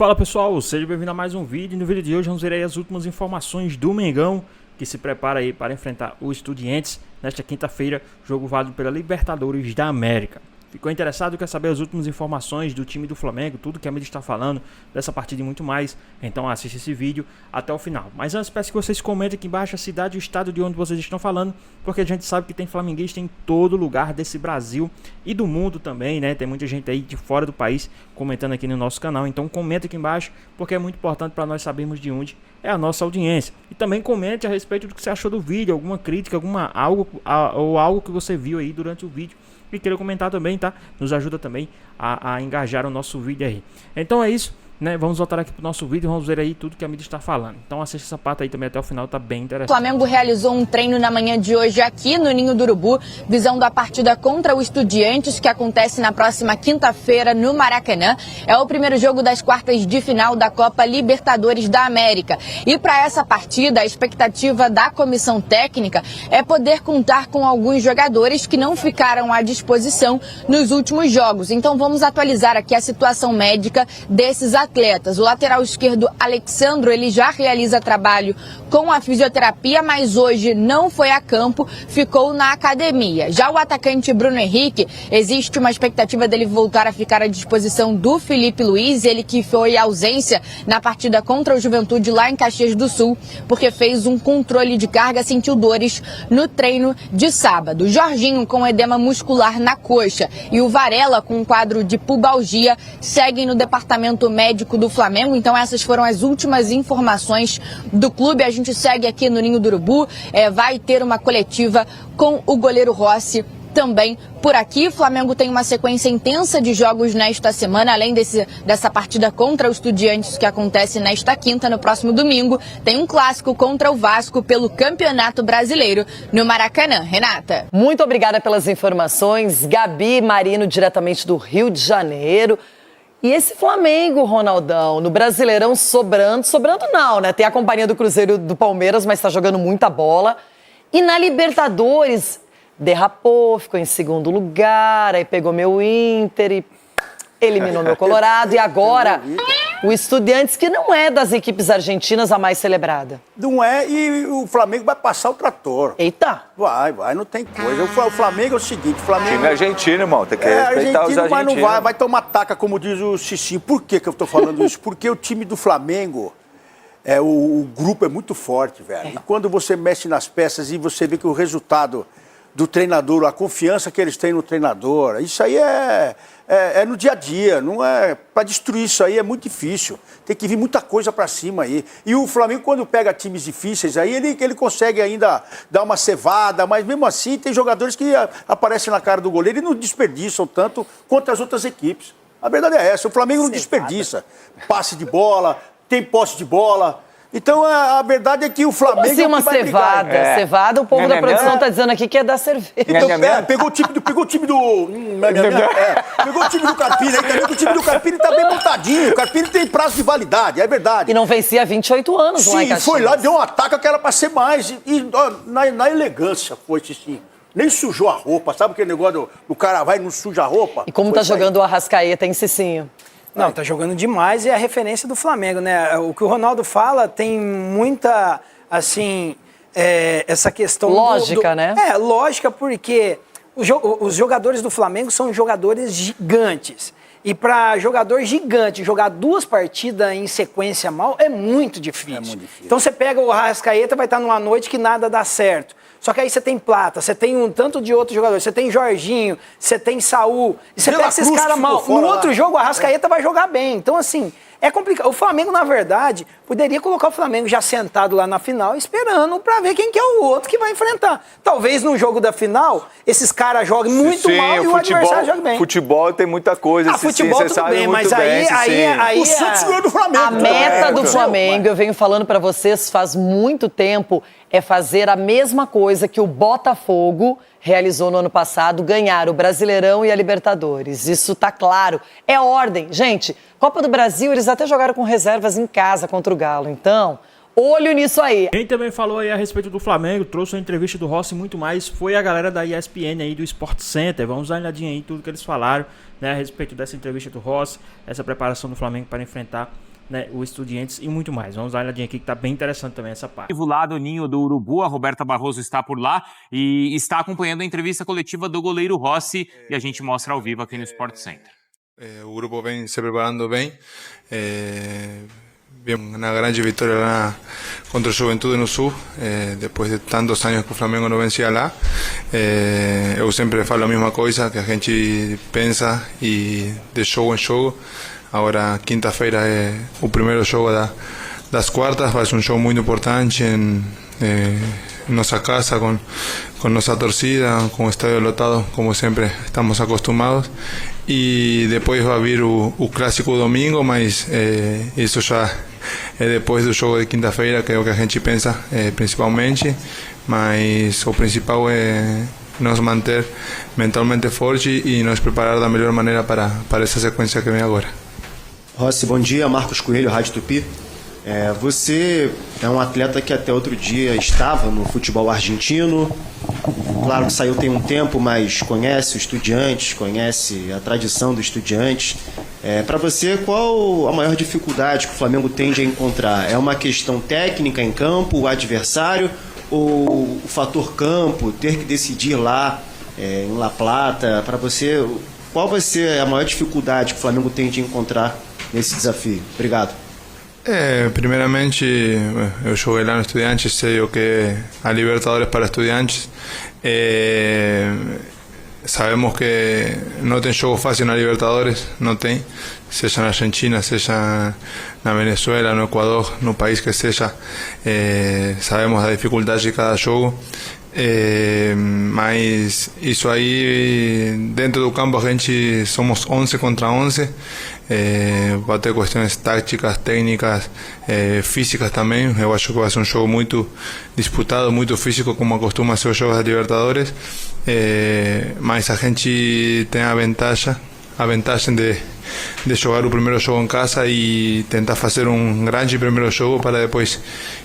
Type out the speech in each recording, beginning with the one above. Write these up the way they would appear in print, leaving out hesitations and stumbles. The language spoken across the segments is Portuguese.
Fala pessoal, seja bem-vindo a mais um vídeo. No vídeo de hoje vamos ver aí as últimas informações do Mengão, que se prepara aí para enfrentar o Estudiantes nesta quinta-feira, jogo válido pela Libertadores da América. Ficou interessado? Quer saber as últimas informações do time do Flamengo, tudo que a mídia está falando dessa partida e muito mais? Então assiste esse vídeo até o final. Mas antes peço que vocês comentem aqui embaixo a cidade e o estado de onde vocês estão falando, porque a gente sabe que tem flamenguista em todo lugar desse Brasil e do mundo também, né? Tem muita gente aí de fora do país comentando aqui no nosso canal, então comenta aqui embaixo, porque é muito importante para nós sabermos de onde é a nossa audiência. E também comente a respeito do que você achou do vídeo, alguma crítica, algo que você viu aí durante o vídeo e queira comentar também, tá? Nos ajuda também a engajar o nosso vídeo aí. Então é isso, né? Vamos voltar aqui pro nosso vídeo, vamos ver aí tudo que a mídia está falando. Então assista essa parte aí também até o final, tá bem interessante. O Flamengo realizou um treino na manhã de hoje aqui no Ninho do Urubu, visando a partida contra o Estudiantes, que acontece na próxima quinta-feira no Maracanã. É o primeiro jogo das quartas de final da Copa Libertadores da América. E para essa partida, a expectativa da comissão técnica é poder contar com alguns jogadores que não ficaram à disposição nos últimos jogos. Então vamos atualizar aqui a situação médica desses atletas. O lateral esquerdo Alexandro, ele já realiza trabalho com a fisioterapia, mas hoje não foi a campo, ficou na academia. Já o atacante Bruno Henrique, existe uma expectativa dele voltar a ficar à disposição do Felipe Luiz, ele que foi ausência na partida contra o Juventude lá em Caxias do Sul, porque fez um controle de carga, sentiu dores no treino de sábado. Jorginho com edema muscular na coxa e o Varela com um quadro de pubalgia seguem no departamento médico do Flamengo. Então essas foram as últimas informações do clube. A gente segue aqui no Ninho do Urubu, vai ter uma coletiva com o goleiro Rossi também por aqui. O Flamengo tem uma sequência intensa de jogos nesta semana, além dessa partida contra o Estudiantes que acontece nesta quinta, no próximo domingo, tem um clássico contra o Vasco pelo Campeonato Brasileiro no Maracanã. Renata. Muito obrigada pelas informações. Gabi Marino, diretamente do Rio de Janeiro. E esse Flamengo, Ronaldão, no Brasileirão sobrando não, né? Tem a companhia do Cruzeiro e do Palmeiras, mas tá jogando muita bola. E na Libertadores, derrapou, ficou em segundo lugar, aí pegou meu Inter e eliminou meu Colorado. E agora, o Estudiantes, que não é das equipes argentinas a mais celebrada. Não é, e o Flamengo vai passar o trator. Eita! Vai, não tem coisa. O Flamengo é o seguinte, o Flamengo... Time argentino, irmão, tem que respeitar os argentinos. Mas não vai tomar taca, como diz o Cicinho. Por que eu tô falando isso? Porque o time do Flamengo, o grupo é muito forte, velho. E quando você mexe nas peças e você vê que o resultado do treinador, a confiança que eles têm no treinador, isso aí é no dia a dia, não é para destruir isso aí, é muito difícil. Tem que vir muita coisa para cima aí. E o Flamengo, quando pega times difíceis, aí ele consegue ainda dar uma cevada, mas mesmo assim tem jogadores que aparecem na cara do goleiro e não desperdiçam tanto quanto as outras equipes. A verdade é essa, o Flamengo não desperdiça. Passe de bola, tem posse de bola. Então, a verdade é que o Flamengo... Como assim uma cevada? Cevada, o povo da produção tá dizendo aqui que é da cerveja. Então, pegou o time do... Pegou o time do Carpini aí também, que o time do Carpini tá bem montadinho. O Carpini tem prazo de validade, é verdade. E não vencia há 28 anos lá em Caxias. Sim, foi lá, deu um ataque que era pra ser mais. E na elegância foi, sim. Nem sujou a roupa, sabe aquele negócio do cara vai e não suja a roupa? E como tá jogando o Arrascaeta em Cicinho? Não, tá jogando demais e é a referência do Flamengo, né? O que o Ronaldo fala tem muita, assim, essa questão... Lógica, né? Lógica, porque os jogadores do Flamengo são jogadores gigantes. E para jogador gigante jogar 2 partidas em sequência mal é muito difícil. É muito difícil. Então você pega o Arrascaeta, vai estar numa noite que nada dá certo. Só que aí você tem Plata, você tem um tanto de outros jogadores, você tem Jorginho, você tem Saul, e você pega esses caras mal. No outro jogo, o Arrascaeta vai jogar bem. Então, assim, é complicado. O Flamengo, na verdade, poderia colocar o Flamengo já sentado lá na final, esperando pra ver quem que é o outro que vai enfrentar. Talvez no jogo da final, esses caras joguem muito mal e o adversário jogue bem. Futebol tem muita coisa. Futebol tudo bem, mas aí o Santos ganhou do Flamengo. A meta do Flamengo, eu venho falando pra vocês faz muito tempo, é fazer a mesma coisa que o Botafogo realizou no ano passado, ganhar o Brasileirão e a Libertadores. Isso tá claro. É ordem. Gente, Copa do Brasil, eles até jogaram com reservas em casa contra o Galo. Então, olho nisso aí. Quem também falou aí a respeito do Flamengo, trouxe uma entrevista do Rossi e muito mais, foi a galera da ESPN aí, do Sport Center. Vamos dar uma olhadinha aí em tudo que eles falaram, né, a respeito dessa entrevista do Rossi, essa preparação do Flamengo para enfrentar né, o Estudiantes e muito mais. Vamos dar uma olhadinha aqui que tá bem interessante também essa parte. Lá do Ninho do Urubu, a Roberta Barroso está por lá e está acompanhando a entrevista coletiva do goleiro Rossi e a gente mostra ao vivo aqui no Sport Center. O grupo vem se preparando bem. Uma grande vitória lá contra o Juventude no Sul, depois de tantos anos que o Flamengo não vencia lá. Eu sempre falo a mesma coisa, que a gente pensa e de jogo em jogo. Agora, quinta-feira é o primeiro jogo das quartas, vai ser um jogo muito importante em nossa casa, com nossa torcida, com o estádio lotado, como sempre estamos acostumados. E depois vai vir o clássico domingo, mas isso já é depois do jogo de quinta-feira, que é o que a gente pensa principalmente. Mas o principal é nos manter mentalmente forte e nos preparar da melhor maneira para essa sequência que vem agora. Rossi, bom dia. Marcos Coelho, Rádio Tupi. Você é um atleta que até outro dia estava no futebol argentino. Claro que saiu tem um tempo, mas conhece o Estudiantes, conhece a tradição do Estudiantes. Para você, qual a maior dificuldade que o Flamengo tende a encontrar? É uma questão técnica em campo, o adversário, ou o fator campo, ter que decidir lá em La Plata? Para você, qual vai ser a maior dificuldade que o Flamengo tende a encontrar nesse desafio? Obrigado. Primeiramente, eu joguei lá no Estudiantes, sei o que é a Libertadores para Estudiantes. Sabemos que não tem jogo fácil na Libertadores, não tem, seja na Argentina, seja na Venezuela, no Equador, no país que seja. Sabemos da dificuldade de cada jogo. Mas isso aí, dentro do campo, a gente somos 11 contra 11. Vai ter questões táticas, técnicas, físicas também. Eu acho que vai ser um jogo muito disputado, muito físico, como costuma ser os jogos da Libertadores. Mas a gente tem a vantagem de jogar o primeiro jogo em casa e tentar fazer um grande primeiro jogo para depois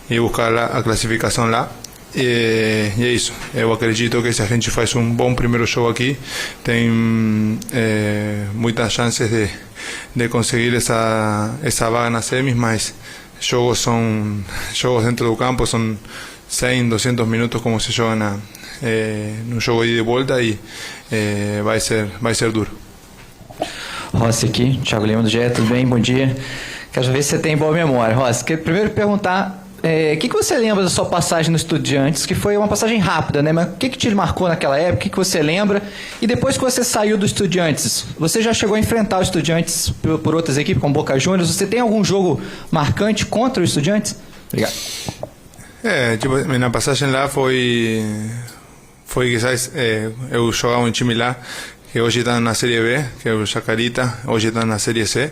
ir buscar a classificação lá. E é isso, eu acredito que se a gente faz um bom primeiro jogo aqui, tem muitas chances de conseguir essa vaga nas semis, mas jogos dentro do campo, são 100, 200 minutos como se joga no jogo de ida e volta e vai ser duro. Rossi aqui, Thiago Lima do GE, tudo bem? Bom dia. Quero ver se você tem boa memória. Rossi, quero primeiro perguntar o que você lembra da sua passagem no Estudiantes, que foi uma passagem rápida, né? Mas o que te marcou naquela época? O que você lembra? E depois que você saiu do Estudiantes, você já chegou a enfrentar o Estudiantes por outras equipes, como Boca Juniors? Você tem algum jogo marcante contra o Estudiantes? Obrigado. Minha passagem lá foi quizás, eu jogava um time lá que hoje está na Série B, que é o Chacarita, hoje está na Série C.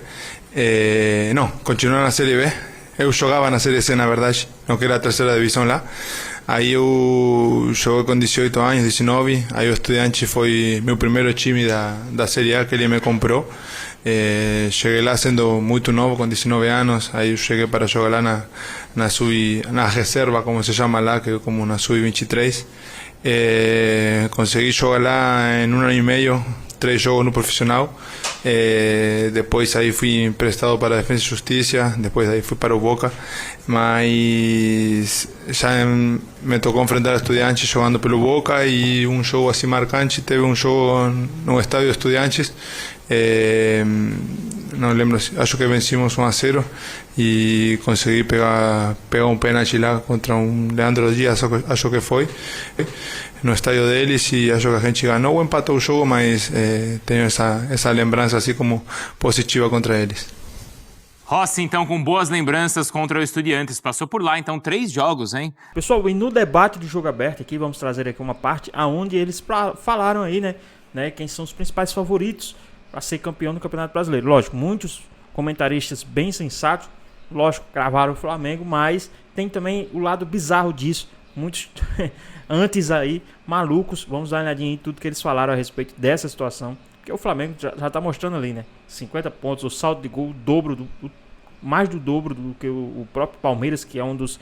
Não, continua na Série B. Eu jogava na Série C, na verdade, não que era a terceira divisão lá. Aí eu joguei com 18 anos, 19. Aí o Estudiantes foi meu primeiro time da Série A que ele me comprou. Cheguei lá sendo muito novo, com 19 anos. Aí eu cheguei para jogar lá na reserva, como se chama lá, que é como na sub-23. Consegui jogar lá em 1 ano e meio, 3 jogos no profissional. Depois aí fui emprestado para a Defesa e Justiça, depois aí fui para o Boca, mas já me tocou enfrentar Estudiantes jogando pelo Boca e um jogo assim marcante, teve um jogo no estádio de Estudiantes, não lembro, acho que vencimos 1-0 e consegui pegar um pênalti lá contra um Leandro Dias, acho que foi, no estádio deles, e acho que a gente ganhou ou empatou o jogo, mas tenho essa lembrança assim como positiva contra eles. Rossi, então, com boas lembranças contra o Estudiantes. Passou por lá, então, 3 jogos, hein? Pessoal, e no debate do jogo aberto aqui, vamos trazer aqui uma parte onde eles falaram aí, né, quem são os principais favoritos para ser campeão do Campeonato Brasileiro. Lógico, muitos comentaristas bem sensatos, lógico, cravaram o Flamengo, mas tem também o lado bizarro disso. Muitos antes aí, malucos. Vamos dar uma olhadinha em tudo que eles falaram a respeito dessa situação. Porque o Flamengo já tá mostrando ali, né? 50 pontos, o saldo de gol, mais do dobro do que o próprio Palmeiras, que é um dos...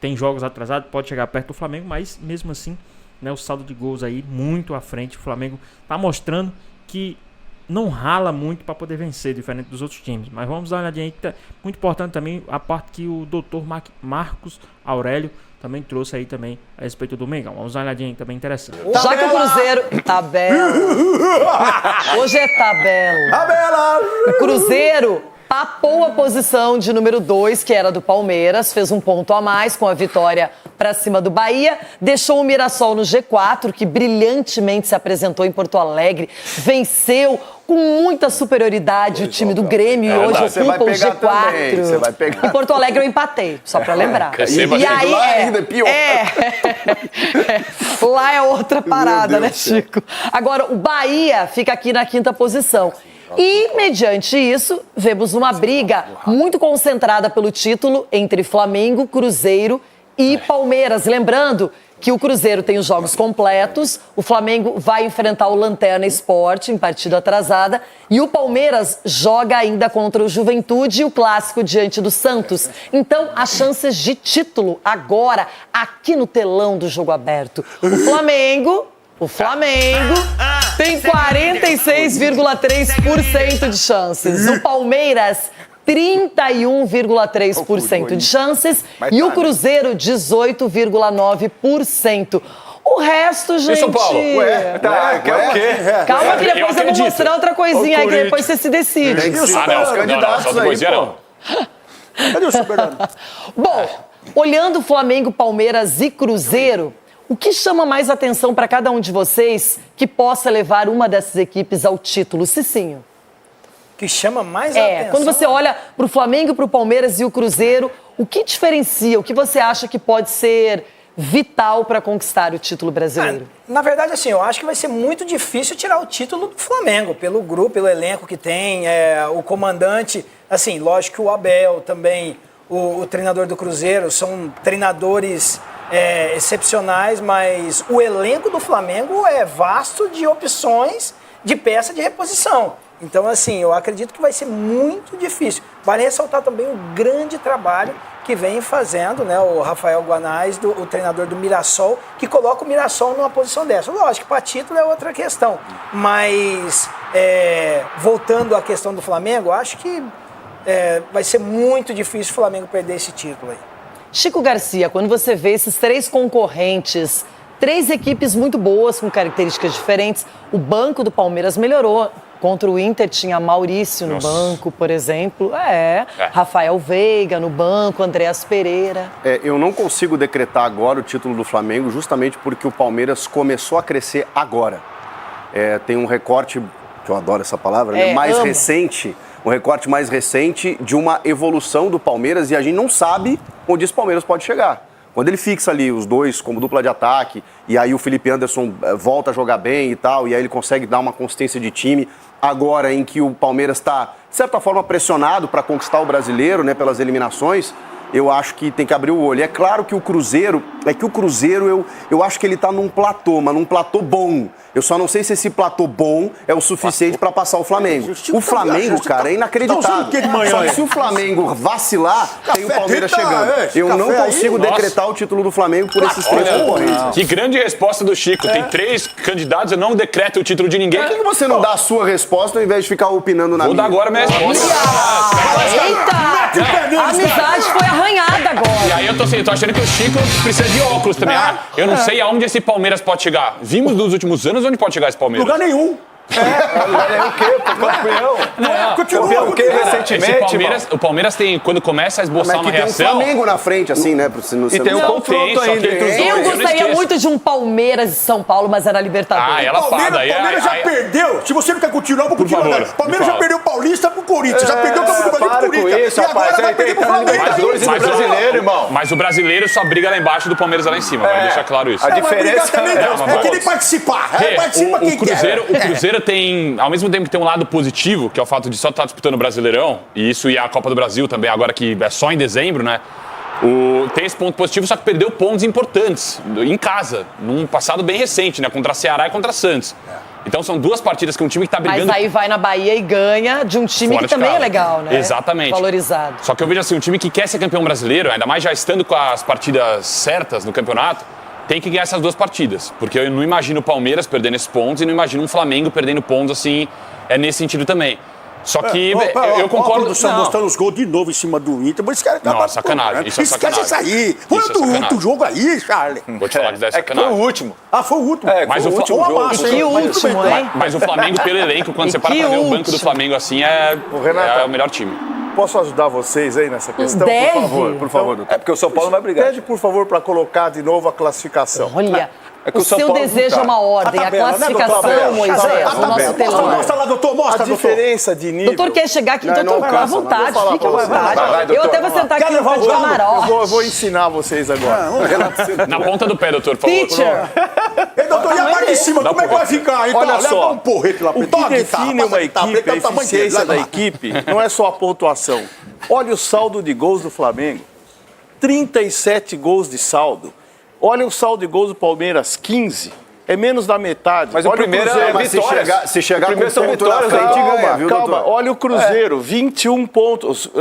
tem jogos atrasados, pode chegar perto do Flamengo, mas mesmo assim, né, o saldo de gols aí muito à frente. O Flamengo tá mostrando que não rala muito para poder vencer, diferente dos outros times. Mas vamos dar uma olhadinha aí, que tá muito importante também a parte que o Dr. Marcos Aurélio também trouxe aí também a respeito do Mengão. Vamos dar uma olhadinha aí também interessante. Já que o Cruzeiro... Tabela. Hoje é tabela. Tabela! O Cruzeiro papou a posição de número 2, que era do Palmeiras, fez um ponto a mais com a vitória para cima do Bahia, deixou o Mirassol no G4, que brilhantemente se apresentou em Porto Alegre, venceu com muita superioridade o time do Grêmio e hoje ocupa o G4. Você vai pegar. Em Porto Alegre eu empatei, só para lembrar. E aí lá ainda é pior. Lá é outra parada, né, Chico? Agora, o Bahia fica aqui na 5ª posição. E, mediante isso, vemos uma briga muito concentrada pelo título entre Flamengo, Cruzeiro e Palmeiras. Lembrando que o Cruzeiro tem os jogos completos, o Flamengo vai enfrentar o Lanterna Sport em partida atrasada e o Palmeiras joga ainda contra o Juventude e o Clássico diante do Santos. Então, as chances de título agora, aqui no telão do Jogo Aberto. O Flamengo tem 46,3% de chances. O Palmeiras, 31,3% de chances. E o Cruzeiro, 18,9%. O resto, gente... E São Paulo? Quer o quê? Calma que depois eu vou mostrar outra coisinha aí, que depois você se decide. Tem que ser os candidatos aí, pô. Cadê o Soberano? Bom, olhando Flamengo, Palmeiras e Cruzeiro... O que chama mais atenção para cada um de vocês que possa levar uma dessas equipes ao título? Cicinho. O que chama mais atenção? Quando você olha para o Flamengo, para o Palmeiras e o Cruzeiro, o que diferencia? O que você acha que pode ser vital para conquistar o título brasileiro? Na verdade, assim, eu acho que vai ser muito difícil tirar o título do Flamengo, pelo grupo, pelo elenco que tem, o comandante, assim, lógico que o Abel também, o treinador do Cruzeiro, são treinadores... excepcionais, mas o elenco do Flamengo é vasto de opções de peça de reposição. Então, assim, eu acredito que vai ser muito difícil. Vale ressaltar também o grande trabalho que vem fazendo, né, o Rafael Guanais, o treinador do Mirassol, que coloca o Mirassol numa posição dessa. Lógico que para título é outra questão, mas voltando à questão do Flamengo, acho que vai ser muito difícil o Flamengo perder esse título aí. Chico Garcia, quando você vê esses 3 concorrentes, 3 equipes muito boas, com características diferentes, o banco do Palmeiras melhorou. Contra o Inter tinha Maurício no banco, por exemplo. Rafael Veiga no banco, Andreas Pereira. Eu não consigo decretar agora o título do Flamengo, justamente porque o Palmeiras começou a crescer agora. Tem um recorte, que eu adoro essa palavra, né? Recente. Um recorte mais recente de uma evolução do Palmeiras e a gente não sabe onde esse Palmeiras pode chegar. Quando ele fixa ali os dois como dupla de ataque e aí o Felipe Anderson volta a jogar bem e tal, e aí ele consegue dar uma consistência de time, agora em que o Palmeiras está, de certa forma, pressionado para conquistar o brasileiro, né, pelas eliminações, eu acho que tem que abrir o olho. É claro que o Cruzeiro, eu acho que ele está num platô, mas num platô bom. Eu só não sei se esse platô bom é o suficiente para passar o Flamengo. O Flamengo, cara, é inacreditável. Só que se o Flamengo vacilar, tem o Palmeiras chegando. Eu não consigo decretar o título do Flamengo por esses 3 concorrentes. Que grande resposta do Chico. Tem 3 candidatos, eu não decreto o título de ninguém. Por que você não dá a sua resposta ao invés de ficar opinando na minha? Vou dar agora a minha resposta. Eita! A amizade foi arranhada agora. E aí eu tô achando que o Chico precisa de óculos também. Eu não sei aonde esse Palmeiras pode chegar. Vimos nos últimos anos onde pode chegar esse Palmeiras. Lugar nenhum. O quê? Campeão? Continua o quê recentemente? O Palmeiras tem, quando começa a esboçar uma reação... Tem o Flamengo na frente, assim, né? E tem o confronto ainda entre os dois. Eu gostaria muito de um Palmeiras e São Paulo, mas era Libertadores. Palmeiras já perdeu. Se você não quer continuar, eu vou continuar. Palmeiras já perdeu o Paulista pro Corinthians. Já perdeu o Campeonato do Brasil pro Corinthians. E agora vai perder pro Flamengo. Brasileiro, irmão. Mas o brasileiro só briga lá embaixo do Palmeiras lá em cima. Vai deixar claro isso. A diferença é que ele participar. Participa quem quer. O Cruzeiro tem, ao mesmo tempo que tem um lado positivo, que é o fato de só estar disputando o Brasileirão, e isso e a Copa do Brasil também, agora que é só em dezembro, né? Tem esse ponto positivo, só que perdeu pontos importantes em casa, num passado bem recente, né? Contra Ceará e contra Santos. Então são 2 partidas que um time que tá brigando... Mas aí vai na Bahia e ganha de um time que também é legal, né? Exatamente. Valorizado. Só que eu vejo assim, um time que quer ser campeão brasileiro, ainda mais já estando com as partidas certas no campeonato, tem que ganhar essas 2 partidas. Porque eu não imagino o Palmeiras perdendo esses pontos e não imagino um Flamengo perdendo pontos assim, nesse sentido também. Só que eu concordo... O São mostrando os gols de novo em cima do Inter, mas esse cara não, sacanagem. Isso é sacanagem. Esquece isso aí. Põe outro jogo aí, Charlie. Vou te falar que isso é sacanagem. Foi o último. Foi o último. Mas foi o último jogo. Que último, hein? Mas o Flamengo, pelo elenco, quando você para pra ver o banco do Flamengo assim, é o melhor time. Posso ajudar vocês aí nessa questão? Deve. Por favor. É porque o São Paulo vai brigar. Pede, por favor, para colocar de novo a classificação. Olha, que o o São seu Paulo desejo é uma ordem, a tabela, né, classificação, doutor? Moisés, o nosso telão. Mostra lá, doutor, mostra, A diferença de nível... Doutor quer chegar aqui, doutor, não fica à alcança, vontade, não. fique à Vai, vontade. Eu até vou sentar aqui no pé de camarote. Eu vou ensinar vocês agora. Na ponta do pé, doutor, por favor. Teacher. Ei, doutor, e a parte de cima, como é que vai ficar? Então, Olha só, um porrete lá, o que define uma equipe, a eficiência da equipe, não é só a pontuação. Olha o saldo de gols do Flamengo. 37 gols de saldo. Olha o saldo de gols do Palmeiras, 15. É menos da metade. Mas olha o primeiro é vitória. Se chegar com são ponto na vitórias, frente, ganha, viu, calma. doutor? Olha o Cruzeiro, 21 pontos,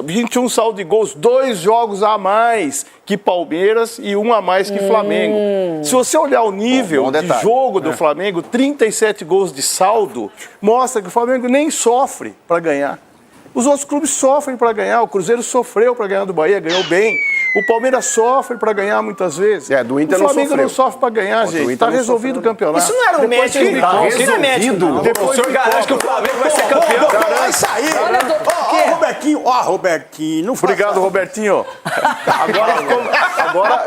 21 saldo de gols, 2 jogos a mais que Palmeiras e 1 a mais que Flamengo. Se você olhar o nível de jogo do Flamengo, 37 gols de saldo, mostra que o Flamengo nem sofre para ganhar. Os outros clubes sofrem para ganhar. O Cruzeiro sofreu para ganhar do Bahia, ganhou bem. O Palmeiras sofre para ganhar muitas vezes. Do Inter o Flamengo não sofre para ganhar, gente. Está resolvido o campeonato. Isso não era um médico. Isso não é médico, não. Depois o senhor garante que o Flamengo vai ser campeão. Vai sair. Ó, Robertinho. Não Obrigado, Robertinho.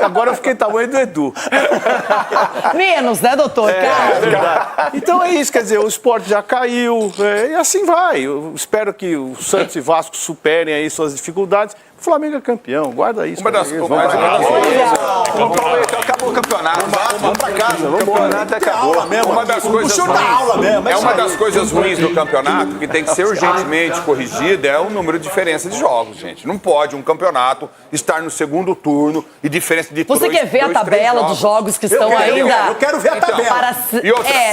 Agora eu fiquei tamanho do Edu. Menos, né, doutor? É verdade. Então é isso, quer dizer, o Sport já caiu, e assim vai. Eu espero que o Santos e Vasco superem aí suas dificuldades. O Flamengo é campeão, guarda isso. Acabou o campeonato. Vamos pra casa, o campeonato acabou. Uma das coisas uma das coisas ruins do campeonato que tem que ser urgentemente corrigida é o número de diferença de jogos, gente. Não pode um campeonato estar no segundo turno e diferença de Você quer ver a tabela dos jogos que estão ainda? Eu quero ver a tabela.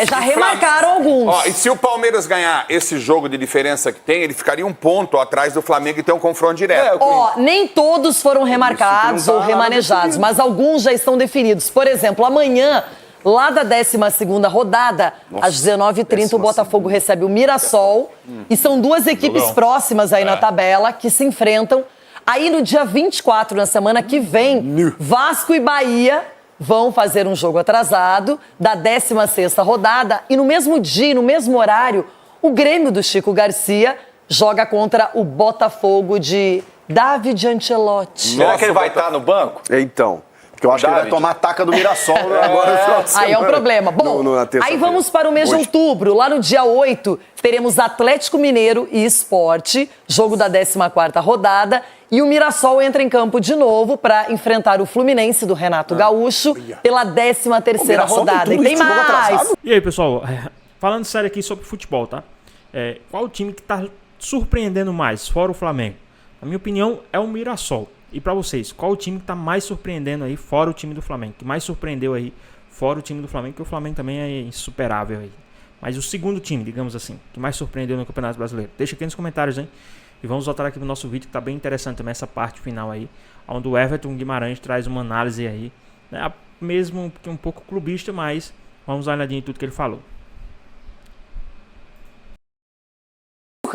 Já remarcaram alguns. E se o Palmeiras ganhar esse jogo de diferença que tem, ele ficaria 1 ponto atrás do Flamengo e tem um confronto direto. Nem todos foram remarcados ou remanejados, mas alguns já estão definidos. Por exemplo, amanhã, lá da 12ª rodada, às 19h30, o Botafogo recebe o Mirassol. E são 2 equipes próximas aí na tabela que se enfrentam. Aí no dia 24, na semana que vem, Vasco e Bahia vão fazer um jogo atrasado da 16ª rodada. E no mesmo dia, no mesmo horário, o Grêmio do Chico Garcia joga contra o Botafogo de David Ancelotti. Será que ele vai estar no banco? Então, porque eu acho que ele vai tomar a taca do Mirassol agora no final de semana. Aí é um problema. Bom, aí vamos para o mês de outubro. Lá no dia 8, teremos Atlético Mineiro e Sport, jogo da 14ª rodada. E o Mirassol entra em campo de novo para enfrentar o Fluminense do Renato Gaúcho pela 13ª rodada. E tem mais! E aí, pessoal, falando sério aqui sobre futebol, tá? Qual o time que tá surpreendendo mais, fora o Flamengo? Na minha opinião, é o Mirassol. E pra vocês, qual o time que tá mais surpreendendo aí, fora o time do Flamengo? Que mais surpreendeu aí, fora o time do Flamengo, que o Flamengo também é insuperável aí. Mas o segundo time, digamos assim, que mais surpreendeu no Campeonato Brasileiro? Deixa aqui nos comentários, hein? E vamos voltar aqui pro nosso vídeo, que tá bem interessante também essa parte final aí, onde o Everton Guimarães traz uma análise aí, né? Mesmo que um pouco clubista, mas vamos dar uma olhadinha em tudo que ele falou.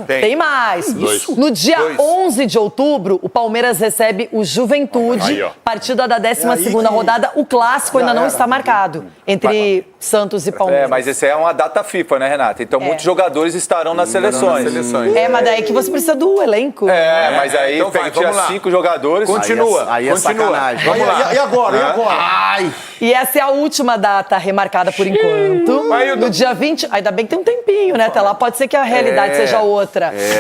Tem mais. No dia 11 de outubro, o Palmeiras recebe o Juventude, partida da 12ª rodada. O clássico ainda não está marcado entre Santos e Palmeiras. Mas esse é uma data FIFA, né, Renata? Então muitos jogadores estarão nas seleções. Mas daí que você precisa do elenco. Mas aí então tira 5 jogadores. Continua. Aí é sacanagem. Vamos lá. E agora? E essa é a última data remarcada por enquanto. No dia 20... Ainda bem que tem um tempinho, né? Até lá pode ser que a realidade seja outra.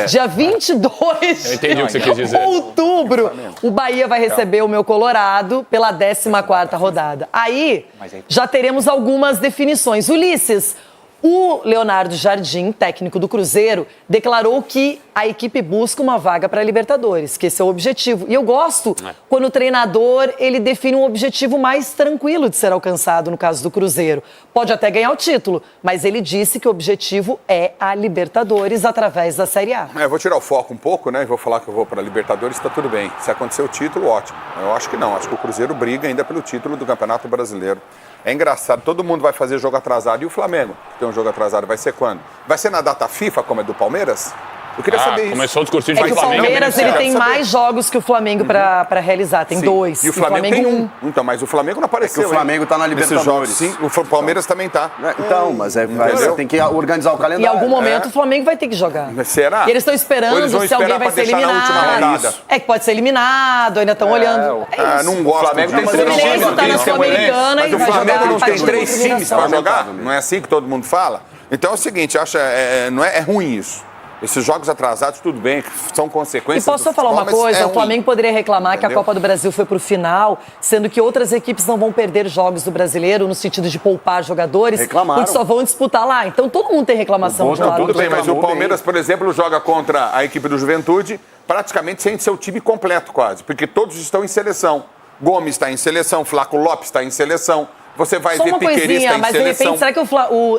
Dia 22 de outubro, o Bahia vai receber o meu Colorado pela 14ª rodada. Aí já teremos algumas definições. Ulisses, o Leonardo Jardim, técnico do Cruzeiro, declarou que a equipe busca uma vaga para a Libertadores, que esse é o objetivo. E eu gosto quando o treinador ele define um objetivo mais tranquilo de ser alcançado, no caso do Cruzeiro. Pode até ganhar o título, mas ele disse que o objetivo é a Libertadores através da Série A. Eu vou tirar o foco um pouco, né? E vou falar que eu vou para a Libertadores, está tudo bem. Se acontecer o título, ótimo. Eu acho que não. Acho que o Cruzeiro briga ainda pelo título do Campeonato Brasileiro. É engraçado, todo mundo vai fazer jogo atrasado. E o Flamengo, que tem um jogo atrasado, vai ser quando? Vai ser na data FIFA, como é do Palmeiras? Eu queria saber isso. Começou o discursinho de que o Palmeiras ele tem mais jogos que o Flamengo para realizar. Tem 2. E o Flamengo tem 1. Então, mas o Flamengo não apareceu. É que o Flamengo está na Libertadores. Sim, o Palmeiras também está. Então, mas tem que organizar o calendário. Em algum momento o Flamengo vai ter que jogar. Será? E eles estão esperando se alguém vai ser eliminado. É que pode ser eliminado, ainda estão olhando. Não gosto. O Flamengo tem 3 times. Tá na Sul-Americana e mas o vai Flamengo jogar não tem 3 times para jogar? Não é assim que todo mundo fala? Então é o seguinte, não é ruim isso. Esses jogos atrasados, tudo bem, são consequências. E posso só falar uma coisa? O Flamengo poderia reclamar que a Copa do Brasil foi para o final, sendo que outras equipes não vão perder jogos do Brasileiro no sentido de poupar jogadores, reclamaram, porque só vão disputar lá. Então todo mundo tem reclamação de lá. Tudo bem, mas o Palmeiras, por exemplo, joga contra a equipe do Juventude praticamente sem seu time completo quase, porque todos estão em seleção. Gomes está em seleção, Flaco Lopes está em seleção. Você vai Só ver uma coisinha, mas de repente, será que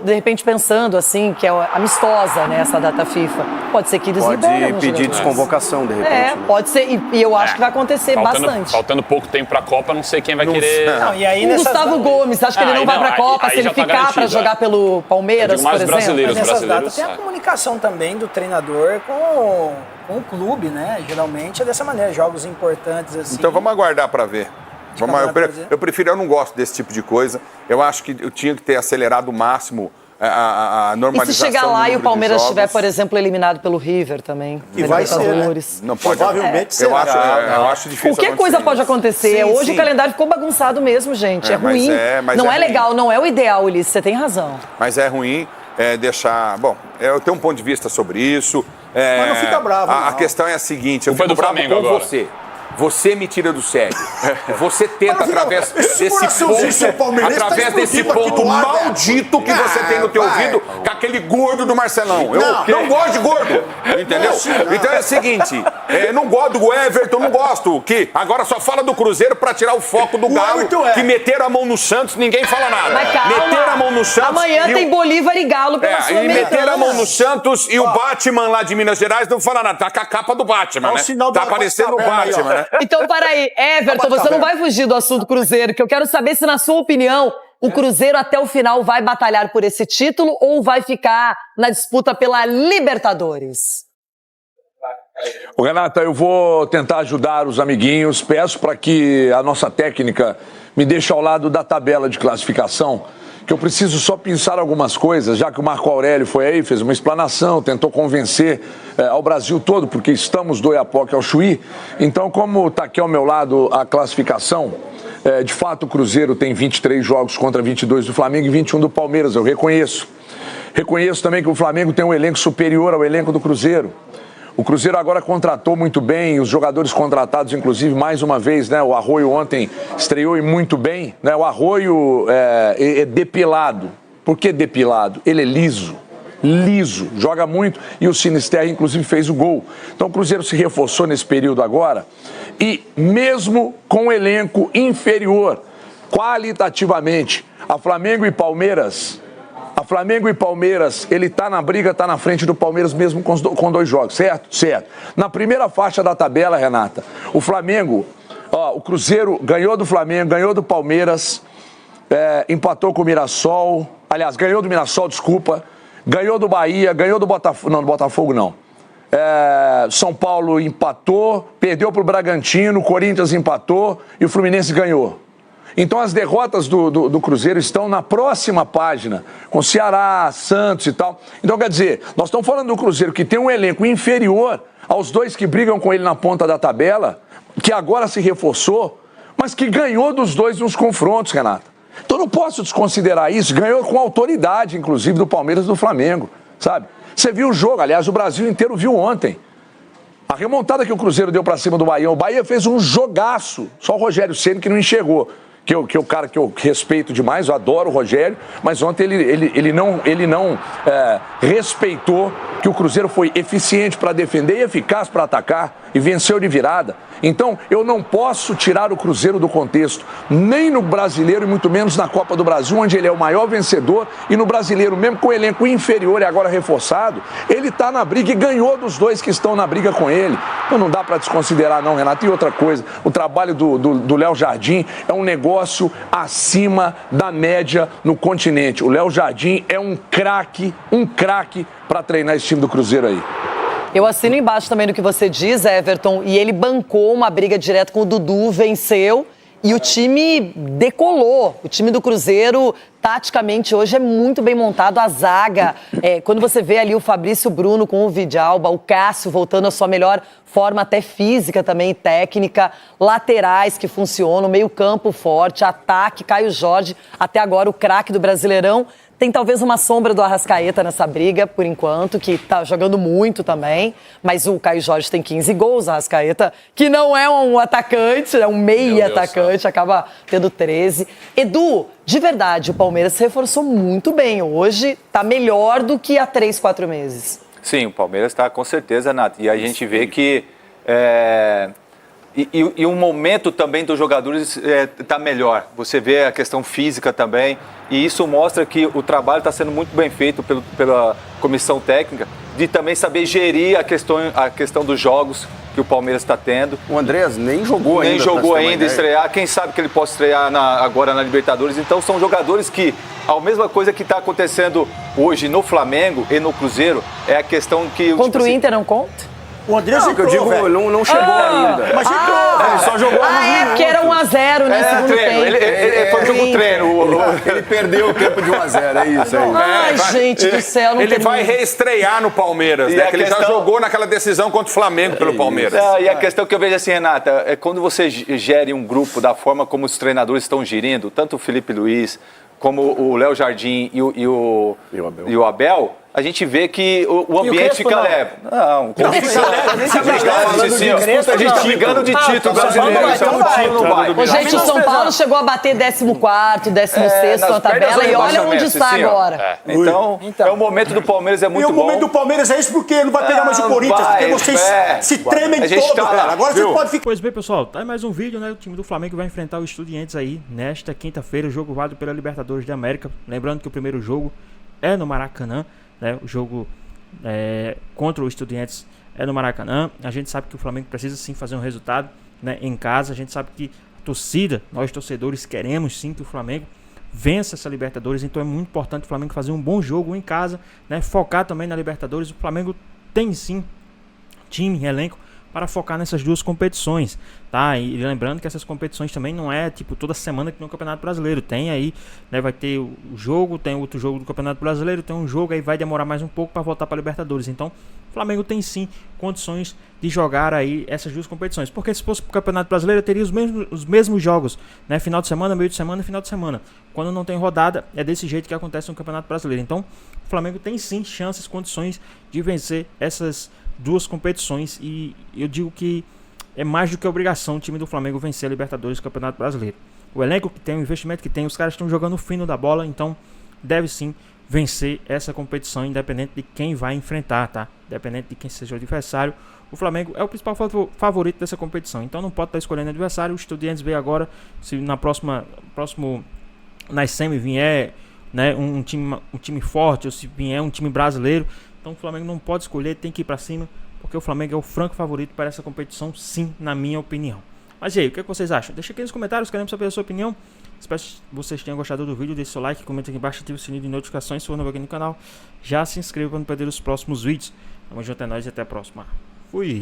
de repente pensando assim, que é amistosa, né, essa data FIFA, pode ser que eles liberem Pode pedir desconvocação, de repente. Pode ser, e eu acho que vai acontecer bastante. Faltando pouco tempo pra Copa, não sei quem vai querer... Não, e aí o Gustavo Gomes, acho que ele não vai pra Copa, se ele ficar pra jogar pelo Palmeiras, por exemplo. Mas nessas datas tem a comunicação também do treinador com o clube, né? Geralmente é dessa maneira, jogos importantes assim. Então vamos aguardar pra ver. Eu não gosto desse tipo de coisa. Eu acho que eu tinha que ter acelerado o máximo a normalização. E se chegar lá e o Palmeiras estiver, por exemplo, eliminado pelo River também, que vai ser, né? Não pode. Provavelmente será. Eu acho difícil. Qualquer coisa pode acontecer. Hoje o calendário ficou bagunçado mesmo, gente. É ruim. Não é legal, não é o ideal, Ulisses. Você tem razão. Mas é ruim deixar... Bom, eu tenho um ponto de vista sobre isso. Mas não fica bravo. A questão é a seguinte, eu fico bravo com você. Você me tira do sério. Você tenta, através desse ponto maldito que você tem no teu ouvido, com aquele gordo do Marcelão. Eu não gosto de gordo, entendeu? Então é o seguinte, não gosto do Everton, não gosto. Que agora só fala do Cruzeiro pra tirar o foco do Galo, que meteram a mão no Santos, ninguém fala nada. Mas calma, meteram a mão no Santos. Amanhã tem Bolívar e Galo pela Sul-Americana. E meteram a mão no Santos e o Batman lá de Minas Gerais não fala nada. Tá com a capa do Batman, né? Tá aparecendo o Batman, né? Então, para aí, Everton, você não vai fugir do assunto Cruzeiro, que eu quero saber se, na sua opinião, o Cruzeiro até o final vai batalhar por esse título ou vai ficar na disputa pela Libertadores? Ô, Renata, eu vou tentar ajudar os amiguinhos. Peço para que a nossa técnica me deixe ao lado da tabela de classificação, que eu preciso só pensar algumas coisas, já que o Marco Aurélio foi aí, fez uma explanação, tentou convencer ao Brasil todo, porque estamos do Oiapoque ao Chuí. Então, como está aqui ao meu lado a classificação, de fato o Cruzeiro tem 23 jogos contra 22 do Flamengo e 21 do Palmeiras, eu reconheço. Reconheço também que o Flamengo tem um elenco superior ao elenco do Cruzeiro. O Cruzeiro agora contratou muito bem, os jogadores contratados, inclusive, mais uma vez, né? O Arroio ontem estreou e muito bem, né? O Arroio é depilado. Por que depilado? Ele é liso, joga muito e o Sinisterra, inclusive, fez o gol. Então o Cruzeiro se reforçou nesse período agora e mesmo com o elenco inferior, qualitativamente, a Flamengo e Palmeiras, ele tá na briga, tá na frente do Palmeiras mesmo com 2 jogos, certo? Certo. Na primeira faixa da tabela, Renata, o Flamengo, o Cruzeiro ganhou do Flamengo, ganhou do Palmeiras, empatou com o Mirassol, aliás, ganhou do Mirassol, desculpa, ganhou do Bahia, ganhou do Botafogo, não, do Botafogo não. São Paulo empatou, perdeu pro Bragantino, Corinthians empatou e o Fluminense ganhou. Então as derrotas do Cruzeiro estão na próxima página, com Ceará, Santos e tal. Então quer dizer, nós estamos falando do Cruzeiro que tem um elenco inferior aos 2 que brigam com ele na ponta da tabela, que agora se reforçou, mas que ganhou dos 2 nos confrontos, Renata. Então não posso desconsiderar isso, ganhou com autoridade, inclusive, do Palmeiras e do Flamengo, sabe? Você viu o jogo, aliás, o Brasil inteiro viu ontem. A remontada que o Cruzeiro deu para cima do Bahia, o Bahia fez um jogaço, só o Rogério Ceni que não enxergou. Que é o cara que eu respeito demais, eu adoro o Rogério, mas ontem ele não respeitou que o Cruzeiro foi eficiente para defender e eficaz para atacar e venceu de virada. Então, eu não posso tirar o Cruzeiro do contexto, nem no Brasileiro e muito menos na Copa do Brasil, onde ele é o maior vencedor, e no Brasileiro, mesmo com o elenco inferior e agora reforçado, ele está na briga e ganhou dos dois que estão na briga com ele. Então não dá para desconsiderar não, Renato. E outra coisa, o trabalho do Léo Jardim é um negócio acima da média no continente. O Léo Jardim é um craque para treinar esse time do Cruzeiro aí. Eu assino embaixo também do que você diz, Everton, e ele bancou uma briga direta com o Dudu, venceu e o time decolou. O time do Cruzeiro, taticamente, hoje é muito bem montado, a zaga. Quando você vê ali o Fabrício Bruno com o Vidalba, o Cássio voltando à sua melhor forma, até física também e técnica, laterais que funcionam, meio campo forte, ataque, Caio Jorge, até agora o craque do Brasileirão. Tem talvez uma sombra do Arrascaeta nessa briga, por enquanto, que tá jogando muito também. Mas o Caio Jorge tem 15 gols, o Arrascaeta, que não é um atacante, é um meia atacante, acaba tendo 13. Edu, de verdade, o Palmeiras se reforçou muito bem. Hoje tá melhor do que há 3, 4 meses. Sim, o Palmeiras está com certeza, Nath. E a gente vê que... E o momento também dos jogadores está melhor. Você vê a questão física também. E isso mostra que o trabalho está sendo muito bem feito pela comissão técnica, de também saber gerir a questão dos jogos que o Palmeiras está tendo. O Andrés nem jogou ainda. Nem jogou ainda, estrear. Quem sabe que ele possa estrear agora na Libertadores. Então são jogadores que, a mesma coisa que está acontecendo hoje no Flamengo e no Cruzeiro, é a questão que... Contra o Inter não conta? O Andrés entrou, que eu digo, não chegou ainda. Mas entrou, ele só jogou alguns minutos. Porque era 1-0, né? Segundo treino. tempo. Ele foi jogo treino. Ele perdeu o tempo de 1-0, é isso aí. Ai, gente do céu, não Ele vai reestrear no Palmeiras, né? Que ele já jogou naquela decisão contra o Flamengo pelo Palmeiras. E a questão que eu vejo assim, Renata, é quando você gere um grupo da forma como os treinadores estão gerindo, tanto o Felipe Luiz, como o Léo Jardim e o Abel, a gente vê que o ambiente fica leve. Não, brigando de título brasileiro. Gente, o São Paulo chegou a bater 14º, 16º na tabela e olha onde está agora. Então, o momento do Palmeiras é muito bom. E o momento do Palmeiras é isso porque não vai pegar mais o Corinthians, porque vocês se tremem todo, velho. Agora você pode ficar... Pois bem, pessoal, tá aí mais um vídeo, né? O time do Flamengo vai enfrentar o Estudiantes aí nesta quinta-feira, o jogo válido pela Libertadores da América. Lembrando que o primeiro jogo é no Maracanã. Né, o jogo contra o Estudiantes é no Maracanã. A gente sabe que o Flamengo precisa sim fazer um resultado, né, em casa. A gente sabe que a torcida, nós torcedores, queremos sim que o Flamengo vença essa Libertadores. Então é muito importante o Flamengo fazer um bom jogo em casa, né, focar também na Libertadores. O Flamengo tem sim time, elenco para focar nessas duas competições, tá? E lembrando que essas competições também não é tipo toda semana que tem um Campeonato Brasileiro. Tem aí, né, vai ter o jogo, tem outro jogo do Campeonato Brasileiro, tem um jogo aí, vai demorar mais um pouco para voltar para a Libertadores. Então, o Flamengo tem sim condições de jogar aí essas duas competições. Porque se fosse para o Campeonato Brasileiro, teria os mesmos jogos, né? Final de semana, meio de semana e final de semana. Quando não tem rodada, é desse jeito que acontece no Campeonato Brasileiro. Então, o Flamengo tem sim chances, condições de vencer essas duas competições, e eu digo que é mais do que obrigação o time do Flamengo vencer a Libertadores e o Campeonato Brasileiro. O elenco que tem, o investimento que tem, os caras estão jogando fino da bola, então deve sim vencer essa competição, independente de quem vai enfrentar, tá? Independente de quem seja o adversário, o Flamengo é o principal favorito dessa competição, então não pode estar escolhendo adversário. O Estudiantes veio agora, se nas semi vier, né, um time forte, ou se vier um time brasileiro, então o Flamengo não pode escolher, tem que ir pra cima, porque o Flamengo é o franco favorito para essa competição, sim, na minha opinião. Mas e aí, o que vocês acham? Deixa aqui nos comentários, queremos saber a sua opinião. Espero que vocês tenham gostado do vídeo, deixe seu like, comenta aqui embaixo, ative o sininho de notificações, se for novo aqui no canal. Já se inscreva para não perder os próximos vídeos. Tamo junto, é nóis e até a próxima. Fui!